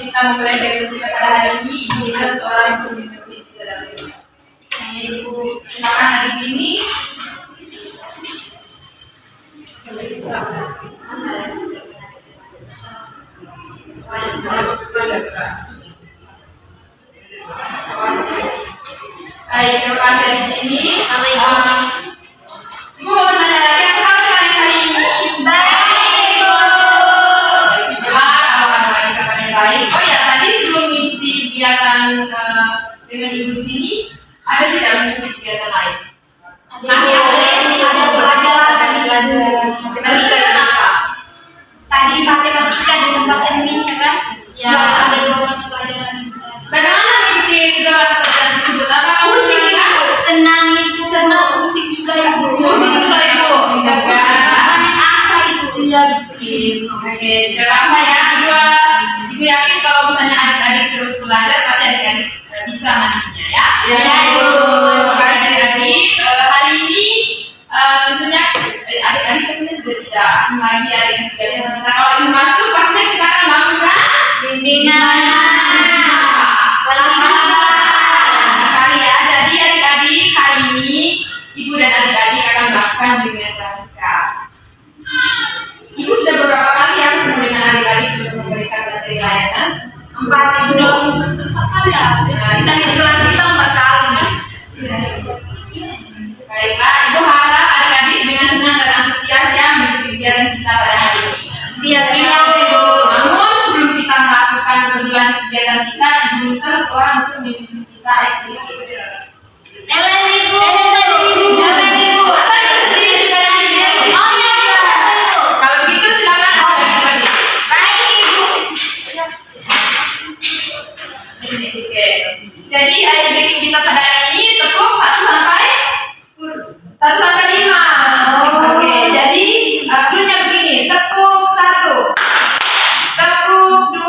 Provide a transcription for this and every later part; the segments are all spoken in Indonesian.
kita memulai dari kita pada hari ini, Ibu ada seorang untuk mengikuti kita dalam ini. Ibu silakan hari ini. Baik, terima kasih di sini. Ibu mau nanya lagi apa hari ini? Baik, Ibu. Baik. Oh ya, tadi sebelum mengikuti kegiatan dengan Ibu di sini, ada tidak mengikuti kegiatan lain? Ada pelajaran tadi belajar. Pelajaran apa? Tadi matematika dengan bahasa Indonesia kan? Ya. Ada 2 pelajaran. Bagaimana mengikuti pelajaran tersebut? Apa kamu Senang musik juga Ibu. musik juga Ibu? Bisa Apa itu? Iya betul. Oke, jangan apa ya. Ibu yakin kalau misalnya adik-adik terus belajar pasti adik-adik bisa nantinya ya. Ya, Ibu. Terima kasih adik-adik. Hari ini tentunya adik-adik pastinya sudah tidak asing lagi ya dengan kegiatan kita. Kalau Ibu masuk pastinya kita akan melakukan Bimbingan. sekali ya. Jadi adik-adik hari ini Ibu dan adik-adik akan melakukan bimbingan klasikal. Ibu sudah beberapa kali ya bertemu dengan adik-adik untuk memberikan materi layanan. 4 sudah 4 kali ya. Kita di kelas kita 4 kali ya. Baiklah, Ibu harap adik-adik dengan senang dan antusias ya mengikuti kegiatan kita pada hari ini. Siap Ibu. Namun sebelum kita melakukan lebih lanjut kegiatan kita, Ibu minta satu orang untuk memimpin kita SPP. Ellen Ibu. Ellen Ibu. Atau Ibu sendiri sudah sendiri? Oh iya. Kalau begitu silakan adik-adik. Baik Ibu. Oke. Jadi SPP kita pada hari ini tepuk 1 sampai 5. Oke. Jadi cluenya begini. Tepuk 1, tepuk 2,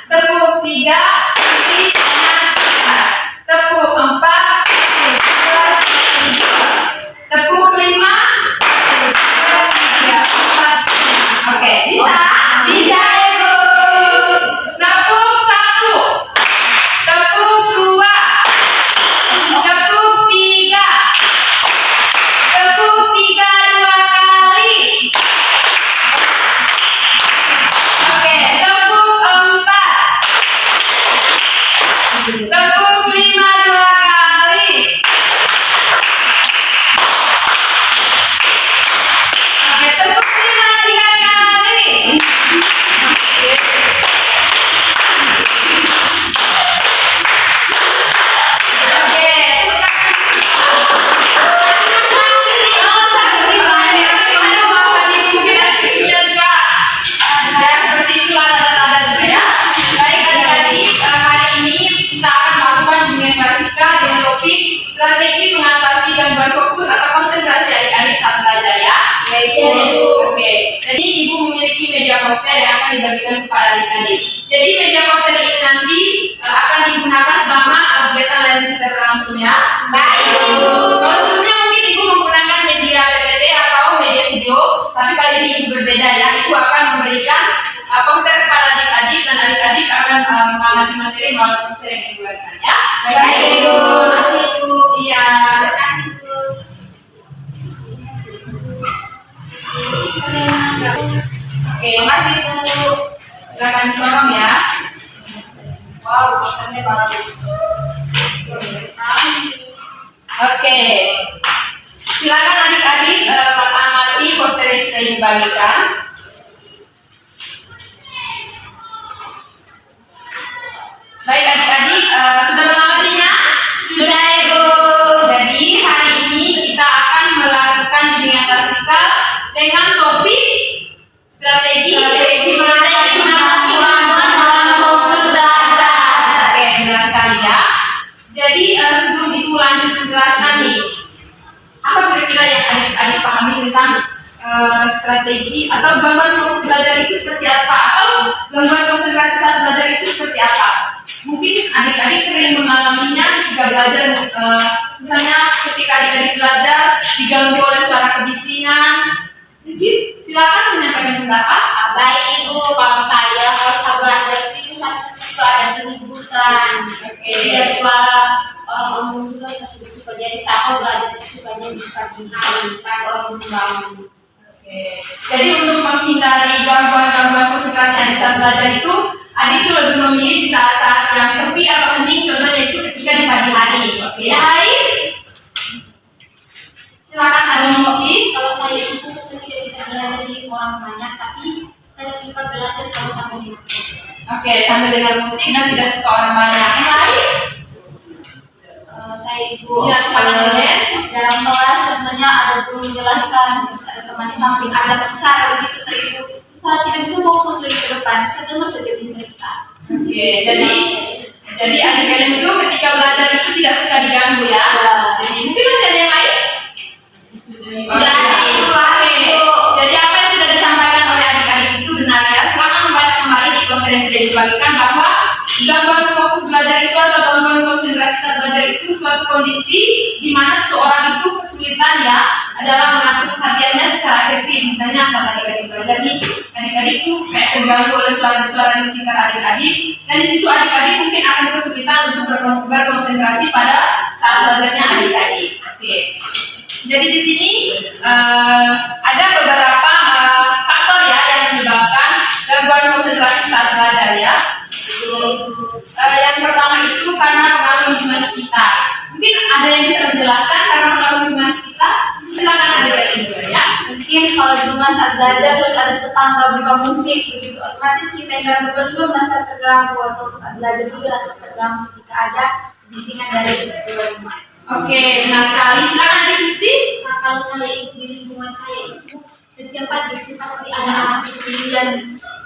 tepuk 3, tepuk 4, tepuk 5, 3, 4. Oke, bisa? Bisa Ibu. Tepuk 1, tepuk 2, tepuk 3, tepuk 3 2 kali. Oke, tepuk 4, tepuk 5 2 kali. Oke, tepuk 5 3 kali. Oke, seperti itulah ada juga ya. Baik adik-adik, hari ini kita akan melakukan bimbingan klasikal dengan topik strategi mengatasi gangguan fokus atau konsentrasi adik-adik saat belajar ya. Oke, jadi Ibu memiliki meja poster yang akan dibagikan kepada adik-adik. Jadi meja poster ini nanti akan digunakan selama kegiatan lain kita berlangsung ya. Baik. Kalau sebelumnya mungkin Ibu menggunakan media PPT atau media video, tapi kali ini Ibu berbeda ya. Ibu akan memberikan poster kepada adik-adik dan adik-adik akan mengamati materi melalui poster yang Ibu berikan ya. Baik Ibu. Makasih Ibu. Iya. Makasih Ibu. Oke, makasih Ibu. Silakan sorong ya. Wow, posternya bagus. Oke. Silakan adik-adik amati poster yang sudah dibagikan. Baik adik-adik, sudah mengamatinya? Sudah Ibu. Jadi hari ini kita akan melakukan bimbingan klasikal dengan topik strategi mengatasi gangguan dalam fokus belajar. Oke, benar sekali ya. Jadi sebelum Ibu lanjut menjelaskan nih, apa kira-kira yang adik-adik pahami tentang strategi atau gangguan fokus belajar itu seperti apa, atau gangguan konsentrasi saat belajar itu seperti apa? Mungkin adik-adik sering mengalaminya ketika belajar, misalnya ketika adik-adik belajar diganggu oleh suara kebisingan. Mungkin silakan menyampaikan pendapat. Baik Ibu, kalau saya suara orang ngomong juga saya suka, jadi saya belajar sukanya di pagi hari pas orang bangun. Oke. Jadi untuk menghindari gangguan-gangguan konsentrasi adik saat belajar itu, adik itu lebih memilih di saat-saat yang sepi atau hening, contohnya itu ketika di pagi hari. Oke, yang lain? Silakan ada mengisi. Kalau saya itu saya tidak bisa belajar di orang banyak, tapi saya suka belajar kalau sambil dengar musik. Oke, sambil dengar musik dan tidak suka orang banyak. Yang lain? Saya ibu Ya, silakan Deden. dalam kelas contohnya ada guru menjelaskan, ada teman di samping, ada bicara begitu tuh ibu, saya tidak bisa fokus lagi ke depan, saya dengar saja cerita. Oke, jadi adik kalian itu ketika belajar itu tidak suka diganggu ya. Jadi mungkin masih ada yang lain? Sudah ada ibu. Oke. Jadi apa yang sudah disampaikan oleh adik-adik itu benar ya. Silakan membaca kembali di konten yang sudah dibagikan bahwa gangguan fokus belajar itu atau gangguan konsentrasi saat belajar itu suatu kondisi di mana seseorang itu kesulitan ya adalah mengatur perhatiannya secara efektif. Misalnya saat adik-adik belajar nih, adik-adik itu kayak terganggu oleh suara-suara di sekitar adik-adik, dan di situ adik-adik mungkin akan kesulitan untuk berkonsentrasi pada saat belajarnya adik-adik. Oke. Jadi di sini ada beberapa faktor ya yang menyebabkan gangguan konsentrasi saat belajar ya. Yang pertama itu karena pengaruh lingkungan sekitar. Mungkin ada yang bisa menjelaskan karena pengaruh lingkungan sekitar? Silakan adik-adik dulu ya. Mungkin kalau di rumah saat belajar terus ada tetangga buka musik begitu, otomatis kita yang dalam rumah juga merasa terganggu, atau saat belajar juga merasa terganggu jika ada bisingan dari luar rumah. Oke, benar sekali. Silakan adik Fitri. Nah, kalau saya itu di lingkungan saya itu setiap pagi itu pasti ada anak kecil yang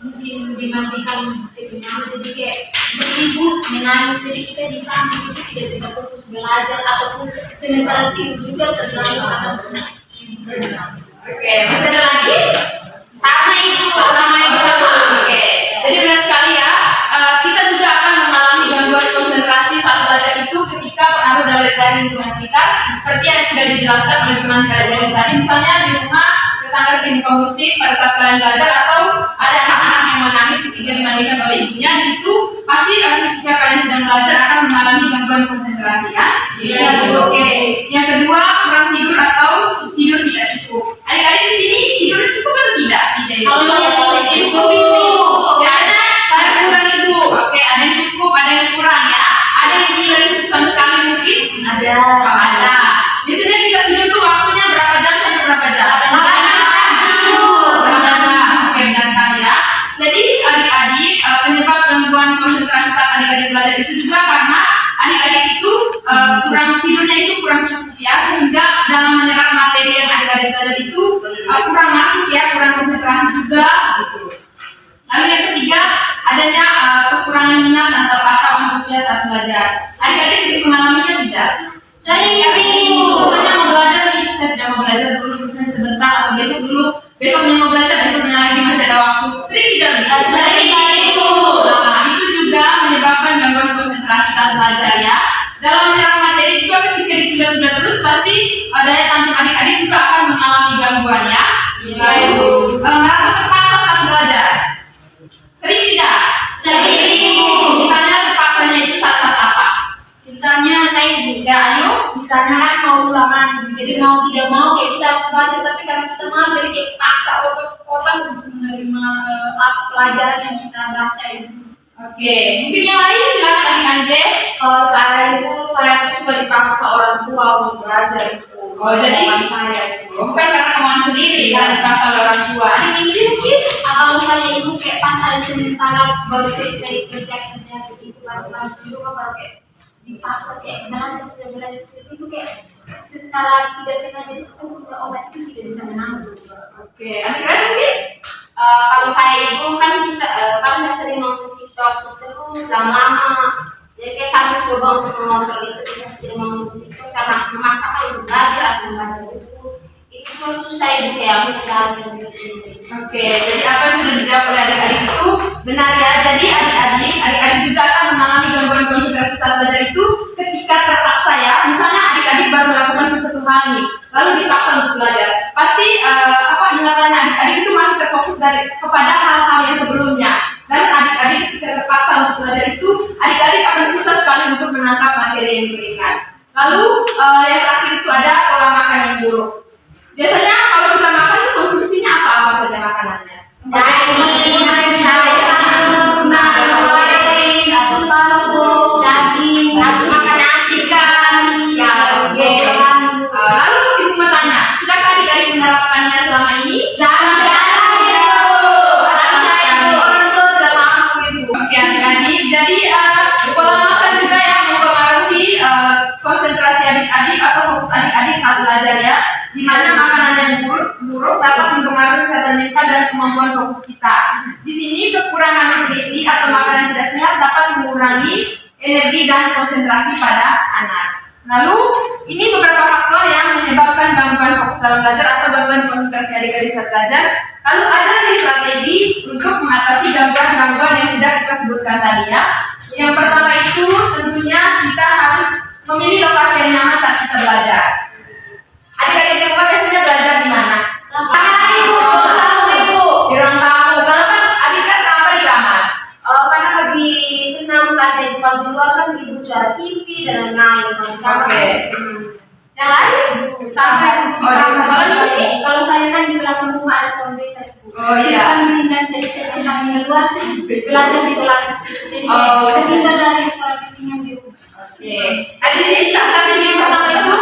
mungkin dimandikan nama, jadi kayak beribut menangis, jadi kita di samping itu tidak bisa fokus belajar ataupun sementara tidur juga terganggu anak di samping. Oke, masih ada lagi? Sama ibu. Sama ibu sama. Oke. Jadi benar sekali ya. Kita juga akan mengalami gangguan konsentrasi saat belajar itu ketika pengaruh dari lingkungan sekitar, seperti yang sudah dijelaskan oleh teman kalian tadi. Misalnya di rumah tetangga sering buka musik pada saat kalian belajar, atau ada anak-anak yang menangis ketika dimandikan oleh ibunya. Di situ pasti ketika kalian sedang belajar akan mengalami gangguan konsentrasi kan? Iya. Oke. Yang kedua, kurang tidur atau tidur tidak cukup. Adik-adik di sini tidur cukup atau tidak? Kalau saya tidak cukup, Biasanya saya kurang ibu. Oke, ada yang cukup, ada yang kurang ya. Ada yang tidak cukup sama sekali mungkin? ada. Oh, ada. Biasanya kita tidur tuh waktunya berapa jam sampai berapa jam? Oke, benar sekali ya. Jadi adik-adik, penyebab gangguan konsentrasi saat adik-adik belajar itu juga karena adik-adik itu kurang tidurnya itu kurang cukup ya, sehingga dalam menyerap materi yang adik-adik belajar itu kurang masuk ya, kurang konsentrasi juga gitu. Lalu yang ketiga, adanya kekurangan minat atau antusias saat belajar. Adik-adik sering mengalaminya tidak? Sering ibu. Misalnya mau belajar nih, saya tidak mau belajar dulu, misalnya sebentar atau besok dulu, besoknya mau belajar, besoknya lagi masih ada waktu. Sering tidak? Sering ibu. Nah, itu juga menyebabkan gangguan konsentrasi saat belajar ya. Dalam menyerap materi juga ketika ditunda-tunda terus, pasti daya tampung adik-adik juga akan mengalami gangguan ya. Iya, Ibu. Merasa terpaksa saat belajar. Sering tidak? Sering ibu. Misalnya terpaksanya itu saat-saat apa? Misalnya saya Ya, ayo. misalnya kan mau ulangan, jadi mau tidak mau kayak kita harus belajar, tapi karena kita mau jadi kayak paksa otak untuk menerima pelajaran yang kita baca itu. Oke, mungkin yang lain silakan adik-adik. Kalau saya itu saya tuh suka dipaksa orang tua untuk belajar itu. Oh, jadi saya itu. bukan karena kemauan sendiri, karena dipaksa oleh orang tua. Ini misi mungkin. Kalau saya itu kayak pas hari sementara baru selesai kerja begitu, baru di rumah baru kayak dipaksa kayak belajar seperti itu, kayak secara tidak sengaja itu saya punya obat itu tidak bisa menanggung. Oke, adik-adik mungkin. Kalau saya itu kan kita kan saya sering nonton TikTok terus lama-lama, jadi kayak sampai coba untuk mengontrol itu, kita sering nonton TikTok sama memaksakan untuk belajar atau membaca buku, itu juga susah itu kayak mengendalikan diri sendiri. Oke, jadi apa yang sudah dijawab oleh adik-adik itu benar ya. Jadi adik-adik juga akan mengalami gangguan konsentrasi saat belajar itu ketika terpaksa ya. Misalnya adik-adik baru melakukan sesuatu hal nih, lalu dipaksa untuk belajar. Pasti ingatannya adik-adik itu masih terfokus kepada hal-hal yang sebelumnya. Dan adik-adik ketika terpaksa untuk belajar itu, adik-adik akan susah sekali sekali untuk menangkap materi yang diberikan. Lalu yang terakhir itu ada pola makan yang buruk. Biasanya kalau kita makan itu konsumsinya apa saja makanannya? Daging, sayur, nasi, susu, daging, nafsu makan nasi kan. Ya, oke. Lalu ibu mau tanya, sudahkah adik-adik menerapkannya selama ini? Orang tua tidak mampu ibu. Oke adik-adik, jadi pola makan juga yang mempengaruhi konsentrasi adik-adik atau fokus adik-adik saat belajar ya. Di mana makanan yang buruk dapat mempengaruhi kesehatan mental dan kemampuan fokus kita. Di sini kekurangan nutrisi atau makanan tidak sehat dapat mengurangi energi dan konsentrasi pada anak. Lalu ini beberapa faktor yang menyebabkan gangguan fokus dalam belajar atau gangguan konsentrasi adik-adik saat belajar. Lalu ada nih strategi untuk mengatasi gangguan-gangguan yang sudah kita sebutkan tadi ya. Yang pertama itu tentunya kita harus memilih lokasi yang nyaman saat kita belajar. Adik-adik di rumah biasanya belajar di mana? Di ruang tamu. Kalau kan adik kan kenapa di kamar? Karena lebih tenang saja. Kalau di luar kan ibu cara TV dan lain-lain. Oke. Yang lain? Sampai. Kalau di sini? Kalau saya kan di belakang rumah ada pohon besar. Oh iya. Kan di sini jadi saya sambil luar belajar di belakang situ. Jadi Oh. terhindar dari suara bising yang di rumah. Oke. Di sini strategi yang pertama itu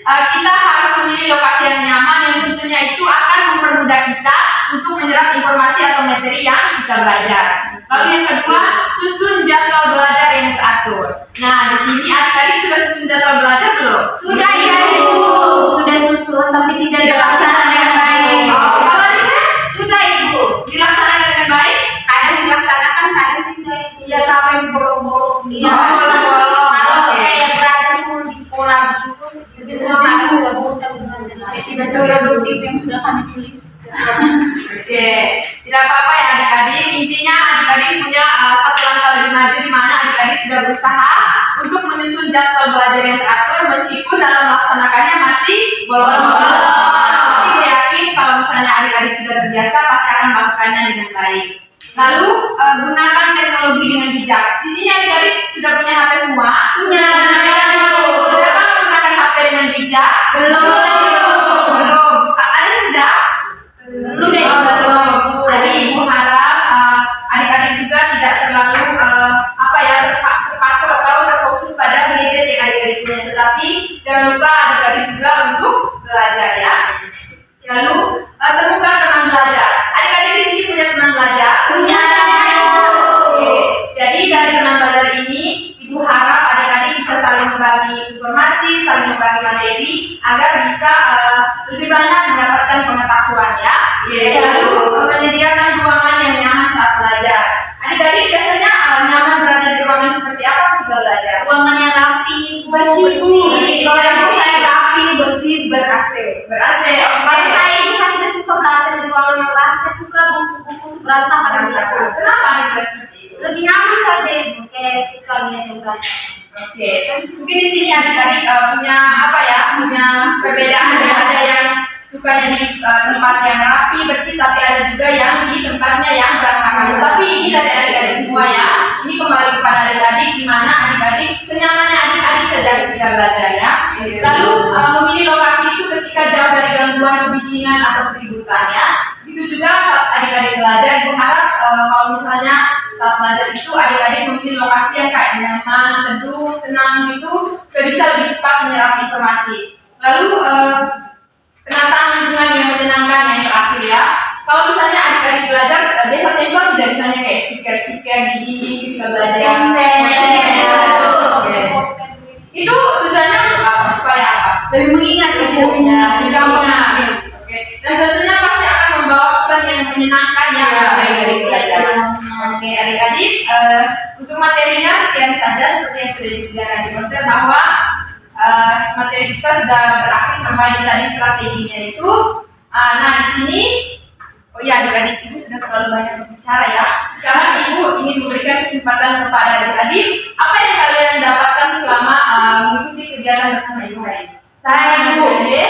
kita harus memilih lokasi yang nyaman yang tentunya itu akan mempermudah kita untuk menyerap informasi atau materi yang kita belajar. Lalu yang kedua, susun jadwal belajar yang teratur. Nah, di sini adik-adik sudah susun jadwal belajar belum? Sudah ya ibu. Sudah susun sampai tidak dilaksanakan dengan baik. Oh, kalau adik Sudah ibu. dilaksanakan dengan baik? Kadang dilaksanakan, kadang tidak ibu. Ya sampai bolong-bolong. Iya. Oh, bolong-bolong. Kalau Oke. kayak belajar full di sekolah gitu, sebetulnya kadang tidak bosan belajar. Tidak produktif yang sudah kami tulis. Oke, tidak apa-apa ya adik-adik. Intinya adik-adik punya satu langkah lebih maju di mana adik-adik sudah berusaha untuk menyusun jadwal belajar yang teratur meskipun dalam melaksanakannya masih bolong-bolong. Tapi gue yakin kalau misalnya adik-adik sudah terbiasa pasti akan melakukannya dengan baik. Lalu gunakan teknologi dengan bijak. Di sini adik-adik sudah punya HP semua? Punya. Sudah menggunakan HP dengan bijak? Belum. Ada sudah? Sudah. Jadi ibu harap adik-adik juga tidak terlalu terpaku atau terfokus pada gadget yang adik-adik punya, tetapi jangan lupa adik-adik juga untuk belajar ya. Lalu temukan teman belajar. Adik-adik di sini punya teman belajar? Punya. Oke. Jadi dari teman belajar ini ibu harap adik-adik bisa saling berbagi informasi, saling berbagi materi agar bisa lebih banyak mendapatkan pengetahuan ya. Lalu menyediakan ruangan yang nyaman saat belajar. Adik-adik biasanya nyaman berada di ruangan seperti apa ketika belajar? Ruangan yang rapi, bersih. Kalau yang saya rapi, bersih, ber-AC. ber-AC. Kalau saya itu saya tidak suka belajar di ruangan yang rapi, saya suka buku-buku berantakan gitu. Kenapa adik seperti itu? Lebih nyaman saja ibu, kayak suka lihat yang belajar. Oke, mungkin di sini adik-adik punya perbedaan ya. Ada yang sukanya di tempat yang rapi, bersih, tapi ada juga yang di tempatnya yang berantakan. Tapi ini dari adik-adik semua ya. Ini kembali kepada adik-adik, di mana adik-adik senyamannya adik-adik saja ketika belajar ya. Lalu memilih lokasi itu ketika jauh dari gangguan kebisingan atau keributan ya. Itu juga saat adik-adik belajar, ibu harap kalau misalnya saat belajar itu adik-adik memilih lokasi yang kayak nyaman, teduh, tenang gitu, supaya bisa lebih cepat menyerap informasi. Lalu penataan lingkungan yang menyenangkan yang terakhir ya. Kalau misalnya adik-adik belajar, biasa tempel tidak misalnya kayak stiker-stiker di dinding ketika belajar. Itu tujuannya untuk apa? Supaya apa? Lebih mengingat ibu. Mengingat. Oke. Dan tentunya pasti akan membawa pesan yang menyenangkan ya adik-adik belajar. Oke, adik-adik, untuk materinya sekian saja seperti yang sudah disediakan di poster bahwa materi kita sudah berakhir sampai di tadi strateginya itu. Nah di sini, oh ya adik-adik, ibu sudah terlalu banyak berbicara ya. Sekarang ibu ingin memberikan kesempatan kepada adik-adik apa yang kalian dapatkan selama mengikuti kegiatan bersama ibu hari ini. Saya Ibu, oke?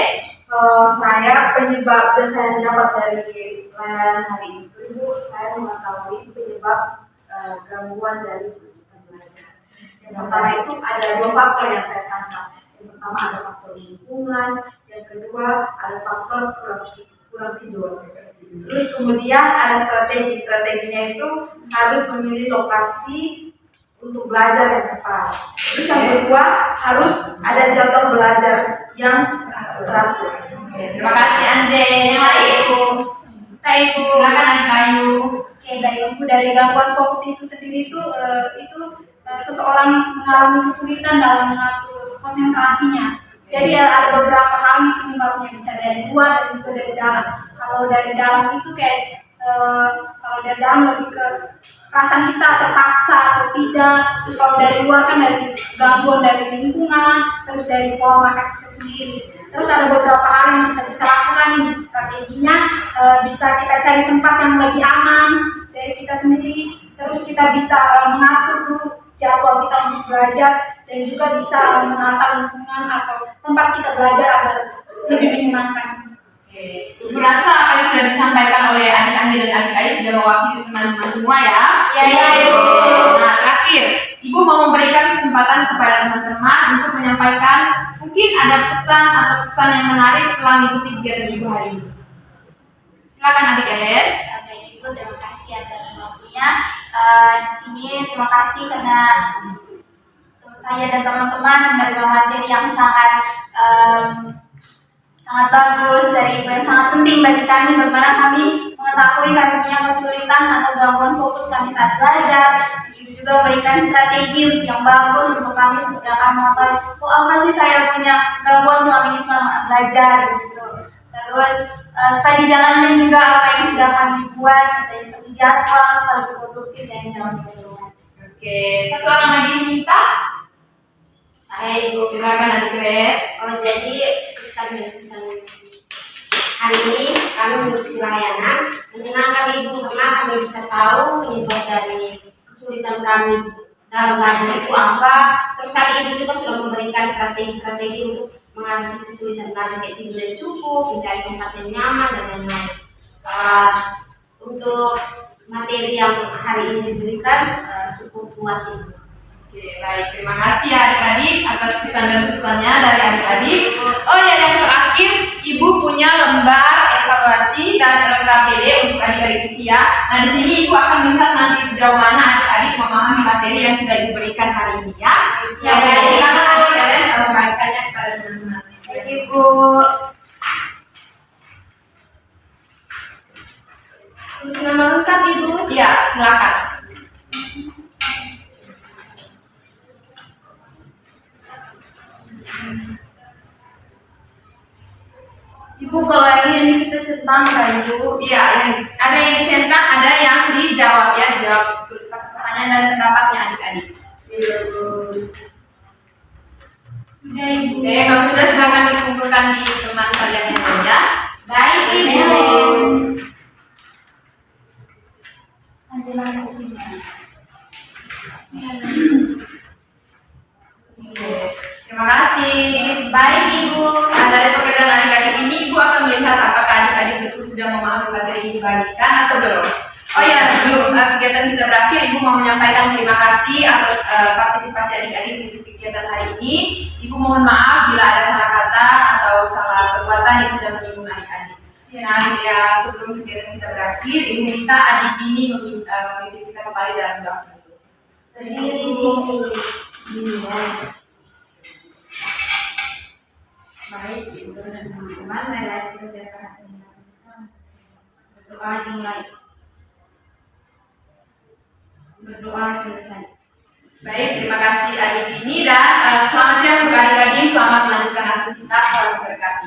saya penyebab saya dapat dari layanan hari itu, saya mengetahui penyebab gangguan dari kesulitan belajar. Yang pertama itu ada dua faktor yang saya tangkap. Yang pertama ada faktor lingkungan, yang kedua ada faktor kurang tidur. Terus kemudian ada strateginya itu harus memilih lokasi untuk belajar yang tepat. Terus yang kedua harus ada jadwal belajar yang teratur. Oke, terima kasih Anje. Yang lain? Saya Ibu. Silakan Adik Ayu. Oke, dari Ibu, dari gangguan fokus itu sendiri seseorang mengalami kesulitan dalam mengatur konsentrasinya. Jadi ada beberapa hal nih penyebabnya, bisa dari luar dan juga dari dalam. Kalau dari dalam itu kalau dari dalam lebih ke perasaan kita terpaksa atau tidak. Terus kalau dari luar kan dari gangguan dari lingkungan, terus dari pola makan kita sendiri. Terus ada beberapa hal yang kita bisa lakukan nih, strateginya bisa kita cari tempat yang lebih aman dari kita sendiri. Terus kita bisa mengatur dulu jadwal kita untuk belajar dan juga bisa menata lingkungan atau tempat kita belajar agar lebih menyenangkan. Oke, Ibu rasa apa yang sudah disampaikan oleh adik Anje dan adik Ayu sudah mewakili teman-teman semua ya? Iya, Ibu. Nah, terakhir, Ibu mau memberikan kesempatan kepada teman-teman untuk menyampaikan mungkin ada pesan atau pesan yang menarik setelah mengikuti kegiatan Ibu hari ini. Silakan adik Ellen. Oke, Ibu, terima kasih atas waktunya. Di sini terima kasih karena saya dan teman-teman menerima materi yang sangat bagus dari Ibu, yang sangat penting bagi kami, bagaimana kami mengetahui kami punya kesulitan atau gangguan fokus kami saat belajar. Ibu juga memberikan strategi yang bagus untuk kami sesudah kami mengetahui apa sih saya punya gangguan selama ini selama belajar gitu. Terus supaya dijalankan juga apa yang sudah kami buat, seperti jadwal supaya lebih produktif dan jauh lebih luas. Oke, satu orang lagi minta. Saya Ibu. Silakan adik Red. Jadi kesan hari ini kami memberi layanan menyenangkan Ibu karena kami bisa tahu penyebab dari kesulitan kami dalam belajar itu apa. Terus tadi Ibu juga sudah memberikan strategi-strategi untuk mengatasi kesulitan belajar, kayak tidur yang cukup, mencari tempat yang nyaman dan lain-lain. Untuk materi yang hari ini diberikan cukup puas Ibu. Oke, baik. Terima kasih ya adik-adik atas kesan dan pesannya dari adik-adik. Oh ya, yang terakhir, Ibu punya lembar evaluasi dan LKPD untuk adik-adik usia. Nah, di sini Ibu akan melihat nanti sejauh mana adik-adik memahami materi yang sudah Ibu berikan hari ini ya. Ya, baik. Silakan adik kalian membagikannya kepada teman-teman. Baik, Ibu. Tulis nama lengkap Ibu. Iya, silakan. Ibu, kalau ini kita centang kan Ibu? Iya, ada yang dicetak, ada yang dijawab ya, dijawab tulis pertanyaan dan pendapatnya adik-adik. Sudah Ibu. Oke, kalau sudah silakan dikumpulkan di teman kalian yang lainnya. Baik Ibu. Terima kasih. Baik Ibu. Nah, dari pekerjaan adik-adik ini, Ibu akan melihat apakah adik-adik betul sudah memahami materi yang dibagikan atau belum. Oh ya, sebelum kegiatan kita berakhir, Ibu mau menyampaikan terima kasih atas partisipasi adik-adik di kegiatan hari ini. Ibu mohon maaf bila ada salah kata atau salah perbuatan yang sudah menyinggung adik-adik. Nah, ya sebelum kegiatan kita berakhir, Ibu minta adik ini memimpin kita kembali dalam doa penutup. Berdiri Ibu. Baik, Ibu dan teman-teman, mari kita silakan berdoa dimulai. Berdoa selesai. Baik, terima kasih adik ini dan selamat siang untuk adik-adik, selamat melanjutkan aktivitas, selamat berkati.